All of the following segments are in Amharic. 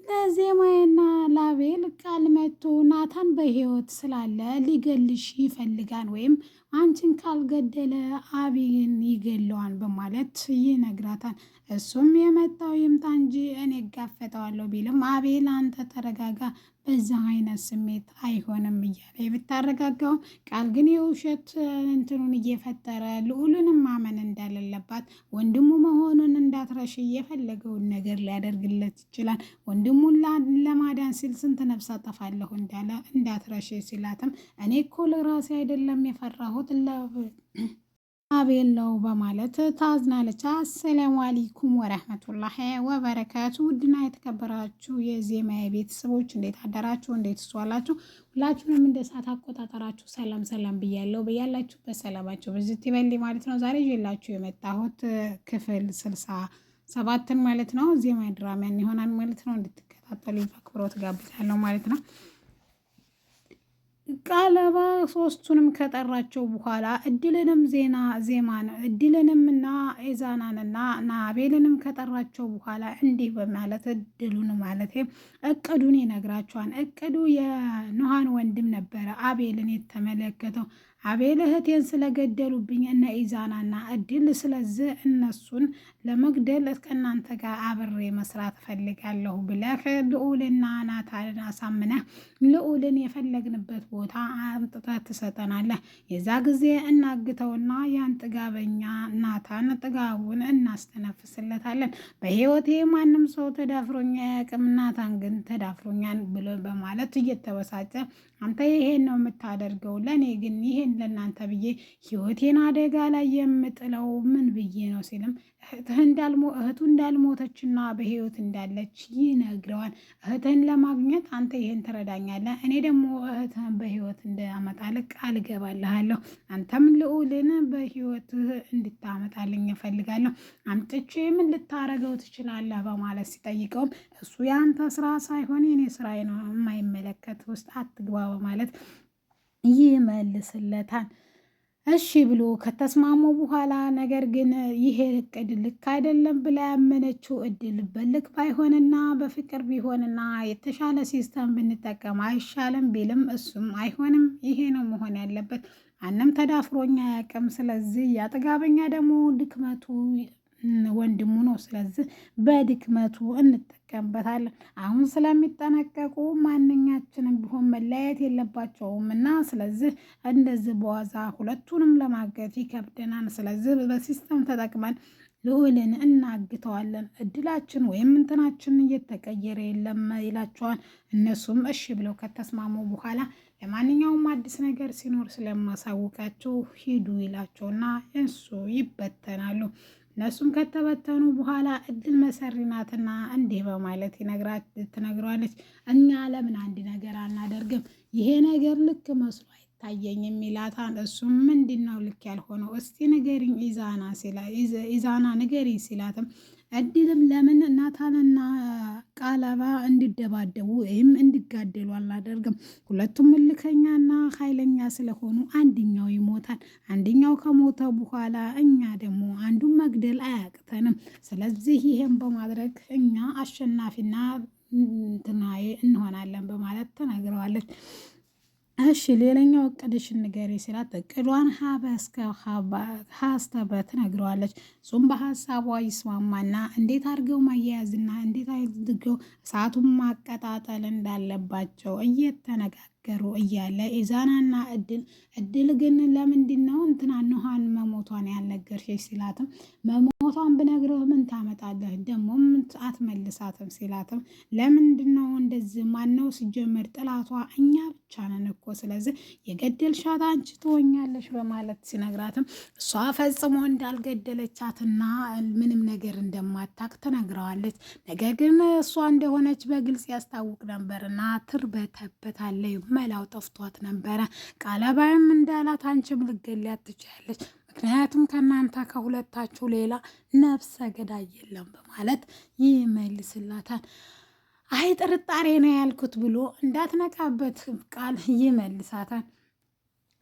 ለዜማዬና ላቤል ቃል መጥቶ ናታን በህይወት ስላለ ሊገልሽ ይፈልጋል ወይም አንቺን ካልገደለ አብይን ይገለዋል በማለት ይነግራታል። እሱም የመጣው ይምጣ እንጂ እኔ እጋፈጠዋለሁ ቢልም አቤል አንተ ተረጋጋ፣ በዛ አይነት ስሜት አይሆንም እያለ ብታረጋጋውም ቃል ግን የውሸት እንትኑን እየፈጠረ ልዑልንም ማመን እንዳለለባት ወንድሙ መሆኑን እንዳትረሽ የፈለገውን ነገር ሊያደርግለት ይችላል። ወንድሙን ለማዳን ሲል ስንት ነፍስ አጠፋለሁ እንዳለ እንዳትረሽ ሲላትም እኔ እኮ ለራሴ አይደለም የፈራሁት አቤል ነው በማለት ታዝናለች። አሰላሙ አለይኩም ወራህመቱላሂ ወበረካቱ። ውድና የተከበራችሁ የዜማ ቤተሰቦች እንዴት አደራችሁ? እንዴት ዋላችሁ? ሁላችሁንም እንደ ሰዓት አቆጣጠራችሁ ሰላም ሰላም ብያለሁ። በያላችሁበት ሰላማችሁ በዚህ ይበል ማለት ነው። ዛሬ ይዤላችሁ የመጣሁት ክፍል 67 ማለት ነው። ዜማ ድራማን ይሆናል ማለት ነው። እንድትከታተሉ በአክብሮት ጋብዛለሁ ማለት ነው። ቃለባ ሶስቱንም ከጠራቸው በኋላ እድልንም እና ኢዛናንና ናቤልንም ከጠራቸው በኋላ እንዲህ በማለት እድሉን ማለት እቅዱን ይነግራቸዋል። እቅዱ የኑሃን ወንድም ነበረ አቤልን የተመለከተው። አቤል እህቴን ስለገደሉብኝ እነ ኢዛናና እድል፣ ስለዚህ እነሱን ለመግደል ከእናንተ ጋር አብሬ መስራት ፈልጋለሁ ብለህ ልዑልና ናታንን አሳምነህ ልዑልን የፈለግንበት ቦታ አምጥተህ ትሰጠናለህ። የዛ ጊዜ እናግተውና ያን ጥጋበኛ ናታን ጥጋቡን እናስተነፍስለታለን። በህይወቴ ማንም ሰው ተዳፍሮኛ አያውቅም፣ ናታን ግን ተዳፍሮኛል ብሎ በማለት እየተበሳጨ አንተ ይሄን ነው የምታደርገው፣ ለእኔ ግን ይሄን ለእናንተ ብዬ ህይወቴን አደጋ ላይ የምጥለው ምን ብዬ ነው ሲልም እህቱ እንዳልሞተችና በህይወት እንዳለች ይነግረዋል። እህትህን ለማግኘት አንተ ይሄን ትረዳኛለህ፣ እኔ ደግሞ እህትህን በህይወት እንዳመጣልህ ቃል እገባልሃለሁ። አንተም ልዑልን በህይወት እንድታመጣልኝ እፈልጋለሁ። አምጥቼ ምን ልታረገው ትችላለህ በማለት ሲጠይቀውም እሱ የአንተ ስራ ሳይሆን የኔ ስራ ነው፣ የማይመለከት ውስጥ አትግባ በማለት ይመልስለታል። እሺ ብሎ ከተስማሙ በኋላ ነገር ግን ይሄ እቅድ ልክ አይደለም ብላ ያመነችው እድል በልክ ባይሆንና በፍቅር ቢሆንና የተሻለ ሲስተም ብንጠቀም አይሻልም ቢልም እሱም አይሆንም፣ ይሄ ነው መሆን ያለበት፣ ማንም ተዳፍሮኛ አያውቅም። ስለዚህ ያጥጋበኛ ደግሞ ድክመቱ ወንድሙ ነው። ስለዚህ በድክመቱ እንጠቀምበታለን። አሁን ስለሚጠነቀቁ ማንኛችንም ቢሆን መለያየት የለባቸውም እና ስለዚህ እንደዚህ በዋዛ ሁለቱንም ለማገት ይከብደናል። ስለዚህ በሲስተም ተጠቅመን ልዑልን እናግተዋለን፣ እድላችን ወይም እንትናችን እየተቀየረ የለም ይላቸዋል። እነሱም እሺ ብለው ከተስማሙ በኋላ ለማንኛውም አዲስ ነገር ሲኖር ስለማሳውቃቸው ሂዱ ይላቸውና እሱ ይበተናሉ። እነሱም ከተበተኑ በኋላ እድል መሰሪ ናትና እንዲህ በማለት ትነግረዋለች። እኛ ለምን አንድ ነገር አናደርግም? ይሄ ነገር ልክ መስሎ አይታየኝም ይላታል። እሱም ምንድን ነው ልክ ያልሆነው? እስቲ ንገሪኝ ኢዛና ንገሪኝ ሲላትም እድልም ለምን ናታንና ቃለባ እንዲደባደቡ ወይም እንዲጋደሉ አላደርግም። ሁለቱም እልከኛና ኃይለኛ ስለሆኑ አንድኛው ይሞታል። አንድኛው ከሞተ በኋላ እኛ ደግሞ አንዱን መግደል አያቅተንም። ስለዚህ ይሄን በማድረግ እኛ አሸናፊና እንትናዬ እንሆናለን በማለት ተናግረዋለች። እሺ ሌላኛው እቅድሽን ንገሪ ሲላት እቅዷን ሀስተበ ትነግረዋለች። እሱም በሀሳቧ ይስማማና እንዴት አድርገው ማያያዝና እንዴት አድርገው እሳቱን ማቀጣጠል እንዳለባቸው እየተነጋገሩ እያለ ኢዛናና እድል ግን ለምንድን ነው እንትና ኑሃን መሞቷን ያልነገርሽ ሲላትም መሞቷን ብነግርህ ምን ታመጣለህ? ደግሞ ምን አትመልሳትም ሲላትም ለምንድን ነው እንደዚህ? ማነው ሲጀመር ጥላቷ እኛ ብቻ ነን እኮ፣ ስለዚህ የገደልሻት አንቺ ትሆኛለሽ በማለት ሲነግራትም እሷ ፈጽሞ እንዳልገደለቻትና ምንም ነገር እንደማታቅ ትነግረዋለች። ነገር ግን እሷ እንደሆነች በግልጽ ያስታውቅ ነበርና ትርበተበታለች። መላው ጠፍቷት ነበረ። ቃለባይም እንዳላት አንቺም ልትገሊያት ትችያለሽ፣ ምክንያቱም ከእናንተ ከሁለታችሁ ሌላ ነፍሰ ገዳይ የለም በማለት ይመልስላታል። አይ ጥርጣሬ ነው ያልኩት ብሎ እንዳትነቃበት ቃል ይመልሳታል።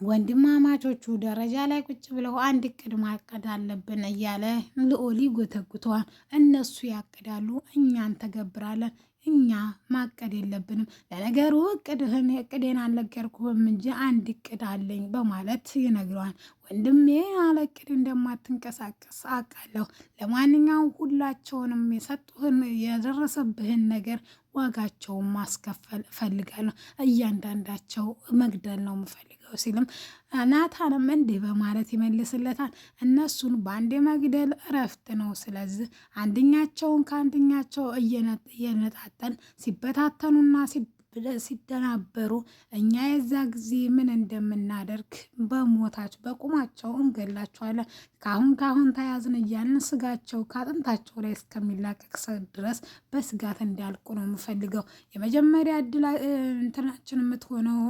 ወንድማማቾቹ ደረጃ ላይ ቁጭ ብለው አንድ እቅድ ማቀድ አለብን እያለ ልዑል ይጎተጉተዋል። እነሱ ያቅዳሉ፣ እኛ እንተገብራለን። እኛ ማቀድ የለብንም። ለነገሩ እቅዴን አልነገርኩህም እንጂ አንድ እቅድ አለኝ በማለት ይነግረዋል። ወንድሜ ያለ እቅድ እንደማትንቀሳቀስ አውቃለሁ። ለማንኛውም ሁላቸውንም የሰጡህን የደረሰብህን ነገር ዋጋቸውን ማስከፈል እፈልጋለሁ። እያንዳንዳቸው መግደል ነው የምፈልገው ሲልም ናታንም እንዲህ በማለት ይመልስለታል። እነሱን በአንድ መግደል እረፍት ነው። ስለዚህ አንደኛቸውን ከአንደኛቸው እየነጣጠን ሲበታተኑና ሲደናበሩ እኛ የዛ ጊዜ ምን እንደምናደርግ በቁማቸው እንገላቸዋለን። ካሁን ተያዝን እያልን ስጋቸው ከአጥንታቸው ላይ እስከሚላቀቅ ድረስ በስጋት እንዲያልቁ ነው የምፈልገው። የመጀመሪያ እንትናችን የምትሆነው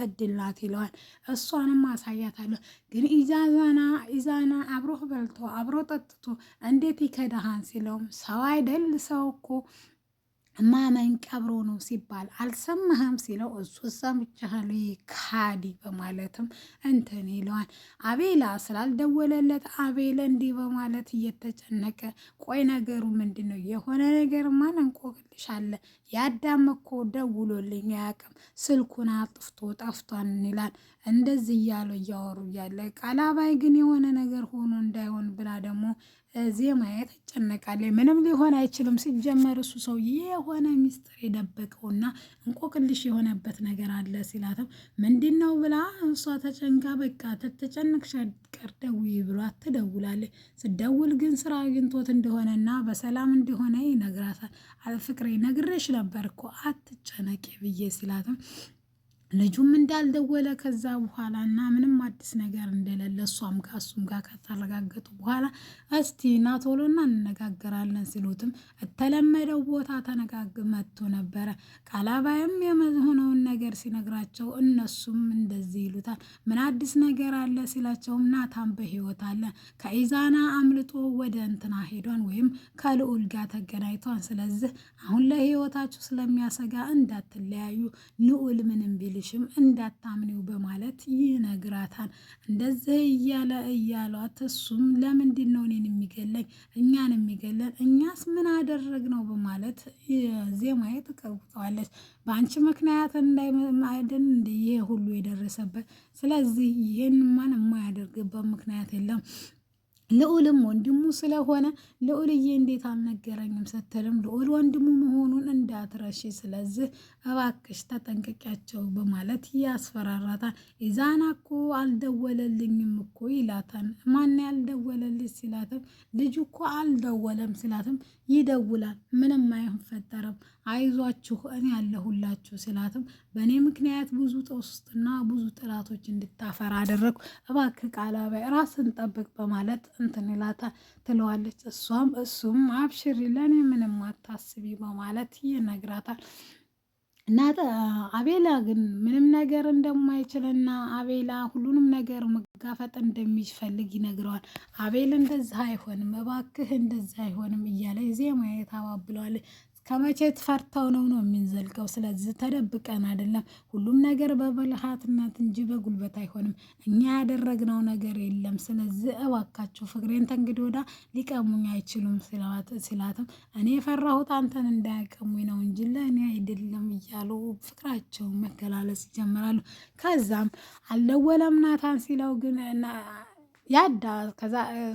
እድል ናት ይለዋል። እሷንም አሳያታለሁ። ግን ኢዛና አብሮህ በልቶ አብሮ ጠጥቶ እንዴት ይከዳሃን ሲለውም ሰው አይደል ሰው እኮ ማመን ቀብሮ ነው ሲባል አልሰማህም ሲለው እሱ ሰምቻለሁ ካዲ በማለትም እንትን ይለዋል። አቤላ ስላልደወለለት አቤል እንዲህ በማለት እየተጨነቀ ቆይ ነገሩ ምንድን ነው? የሆነ ነገር ማን እንቆቅልሽ አለ። ያዳም እኮ ደውሎልኝ አያውቅም፣ ስልኩን አጥፍቶ ጠፍቷን ይላል። እንደዚህ እያወሩ እያለ ቃላባይ ግን የሆነ ነገር ሆኖ እንዳይሆን ብላ ደግሞ ዜማዬ ትጨነቃለች። ምንም ሊሆን አይችልም። ሲጀመር እሱ ሰውዬ የሆነ ሚስጥር የደበቀውና እንቆቅልሽ የሆነበት ነገር አለ ሲላትም ምንድን ነው ብላ እሷ ተጨንቃ በቃ ተጨነቅሽ ቀር ደውዪ ብሏት ትደውላለች። ስደውል ግን ስራ አግኝቶት እንደሆነና በሰላም እንደሆነ ይነግራታል። ፍቅሬ ነግሬሽ ነበር እኮ አትጨነቂ ብዬ ሲላትም ልጁም እንዳልደወለ ከዛ በኋላ እና ምንም አዲስ ነገር እንደሌለ እሱም ጋር ከተረጋገጡ በኋላ እስቲ ና ቶሎና እንነጋገራለን ሲሉትም የተለመደው ቦታ መጥቶ ነበረ። ቃላባይም የሆነውን ነገር ሲነግራቸው እነሱም እንደዚህ ይሉታል። ምን አዲስ ነገር አለ ሲላቸውም ናታን በህይወት አለ፣ ከኢዛና አምልጦ ወደ እንትና ሄዷን ወይም ከልዑል ጋር ተገናኝቷን። ስለዚህ አሁን ለህይወታችሁ ስለሚያሰጋ እንዳትለያዩ ልዑል ምንም ቢል ሽም እንዳታምኒው በማለት ይነግራታል። እንደዚህ እያሏት እሱም ለምንድን ነው እኔን የሚገለኝ እኛን የሚገለን እኛስ ምን አደረግ ነው በማለት ዜማዬ ትቀውጠዋለች። በአንቺ ምክንያት እንዳይማድን እንደ ይሄ ሁሉ የደረሰበት፣ ስለዚህ ይህን ማን የማያደርግበት ምክንያት የለም። ልዑልም ወንድሙ ስለሆነ ልዑልዬ እንዴት አልነገረኝም ስትልም ልዑል ወንድሙ መሆኑን እንዳትረሺ፣ ስለዚህ እባክሽ ተጠንቀቂያቸው በማለት ያስፈራራታል። ኢዛና እኮ አልደወለልኝም እኮ ይላታል። ማን ያልደወለልሽ ሲላትም ልጁ እኮ አልደወለም ሲላትም ይደውላል፣ ምንም አይፈጠርም፣ አይዟችሁ እኔ ያለሁላችሁ ሲላትም በእኔ ምክንያት ብዙ ጦስትና ብዙ ጥላቶች እንድታፈራ አደረግኩ፣ እባክህ ቃላባይ ራስን ጠብቅ በማለት እንትን ይላታል ትለዋለች። እሱም አብሽሪ ለእኔ ምንም አታስቢ በማለት ይነግራታል። እና አቤላ ግን ምንም ነገር እንደማይችልና አቤላ ሁሉንም ነገር መጋፈጥ እንደሚፈልግ ይነግረዋል። አቤል እንደዛ አይሆንም እባክህ እንደዛ አይሆንም እያለ ዜማ ታባብለዋለች። ከመቼ ትፈርተው ነው የምንዘልቀው? ስለዚህ ተደብቀን አይደለም፣ ሁሉም ነገር በብልሃትነት እንጂ በጉልበት አይሆንም። እኛ ያደረግነው ነገር የለም። ስለዚህ እባካችሁ ፍቅሬን ተንግዲህ ወዳ ሊቀሙኝ አይችሉም ሲላትም እኔ የፈራሁት አንተን እንዳያቀሙኝ ነው እንጂ ለእኔ አይደለም እያሉ ፍቅራቸውን መገላለጽ ይጀምራሉ። ከዛም አልደወለም ናታን ሲለው ግን ያዳ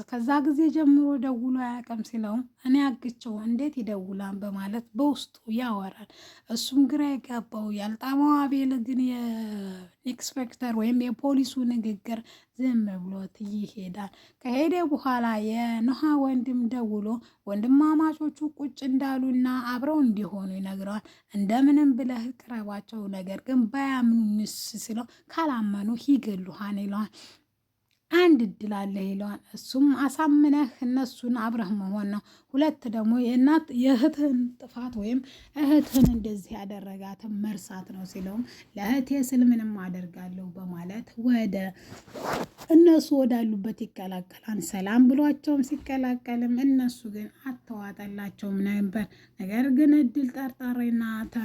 ከዛ ጊዜ ጀምሮ ደውሎ አያውቅም ሲለውም እኔ አግቸው እንዴት ይደውላል በማለት በውስጡ ያወራል። እሱም ግራ የገባው ያልጣመው አቤል ግን የኢንስፔክተር ወይም የፖሊሱ ንግግር ዝም ብሎት ይሄዳል። ከሄደ በኋላ የኖሃ ወንድም ደውሎ ወንድማማቾቹ ቁጭ እንዳሉና አብረው እንዲሆኑ ይነግረዋል። እንደምንም ብለህ ቅረባቸው፣ ነገር ግን ባያምኑንስ ሲለው ካላመኑ ይገሉሃን ይለዋል። አንድ እድል አለ ይለዋል። እሱም አሳምነህ እነሱን አብረህ መሆን ነው። ሁለት ደግሞ የእህትህን ጥፋት ወይም እህትህን እንደዚህ ያደረጋትን መርሳት ነው ሲለውም ለእህቴ ስል ምንም አደርጋለሁ በማለት ወደ እነሱ ወዳሉበት ይቀላቀላል። ሰላም ብሏቸውም ሲቀላቀልም እነሱ ግን አተዋጠላቸውም ነበር። ነገር ግን እድል ጠርጣሪና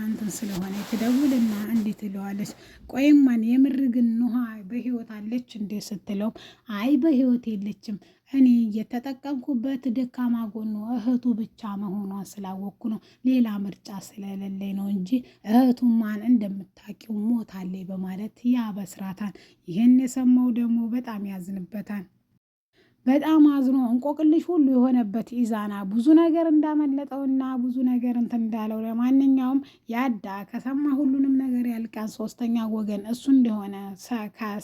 እንትን ስለሆነ ትደውልና እንዲህ ትለዋለች፣ ቆይማን የምር ግን ኑሃ በህይወት አለች እንዴ ስትለው አይ በህይወት የለችም፣ እኔ የተጠቀምኩበት ደካማ ጎኑ እህቱ ብቻ መሆኗን ስላወቅኩ ነው፣ ሌላ ምርጫ ስለሌለኝ ነው እንጂ እህቱማን እንደምታውቂው ሞታለች በማለት ያበስራታል። ይህን የሰማው ደግሞ በጣም ያዝንበታል። በጣም አዝኖ እንቆቅልሽ ሁሉ የሆነበት ኢዛና ብዙ ነገር እንዳመለጠውና ብዙ ነገር እንትን እንዳለው ለማንኛውም ያዳ ከሰማ ሁሉንም ነገር ያልቃን ሶስተኛ ወገን እሱ እንደሆነ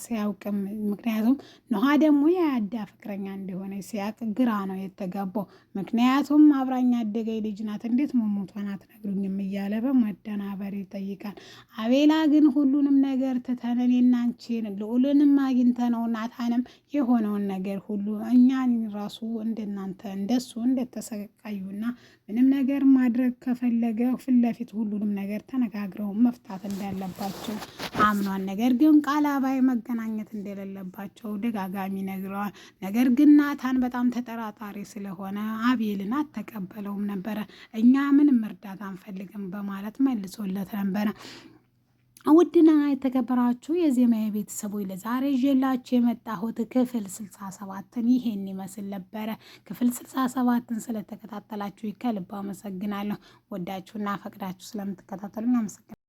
ሲያውቅም፣ ምክንያቱም ነሃ ደግሞ የያዳ ፍቅረኛ እንደሆነ ሲያውቅ ግራ ነው የተጋባው። ምክንያቱም አብራኛ ያደገኝ ልጅ ናት፣ እንዴት መሞቷን አትነግሩኝም እያለ በመደናበር ይጠይቃል። አቤላ ግን ሁሉንም ነገር ትተን እኔና አንቺን ልዑልንም አግኝተነው ናታንም የሆነውን ነገር ሁሉ እኛን ራሱ እንደናንተ እንደሱ እንደተሰቃዩና ምንም ነገር ማድረግ ከፈለገ ፊት ለፊት ሁሉንም ነገር ተነጋግረው መፍታት እንዳለባቸው አምኗል። ነገር ግን ቃላባይ መገናኘት እንደሌለባቸው ደጋጋሚ ነግረዋል። ነገር ግን ናታን በጣም ተጠራጣሪ ስለሆነ አቤልን አልተቀበለውም ነበረ። እኛ ምንም እርዳታ አንፈልግም በማለት መልሶለት ነበረ። ውድና የተከበራችሁ የዜማዬ ቤተሰቦች ለዛሬ ይዤላችሁ የመጣሁት ክፍል 67ን ይሄን ይመስል ነበረ። ክፍል 67ን ስለተከታተላችሁ ከልብ አመሰግናለሁ። ወዳችሁና ፈቅዳችሁ ስለምትከታተሉኝ አመሰግናለሁ።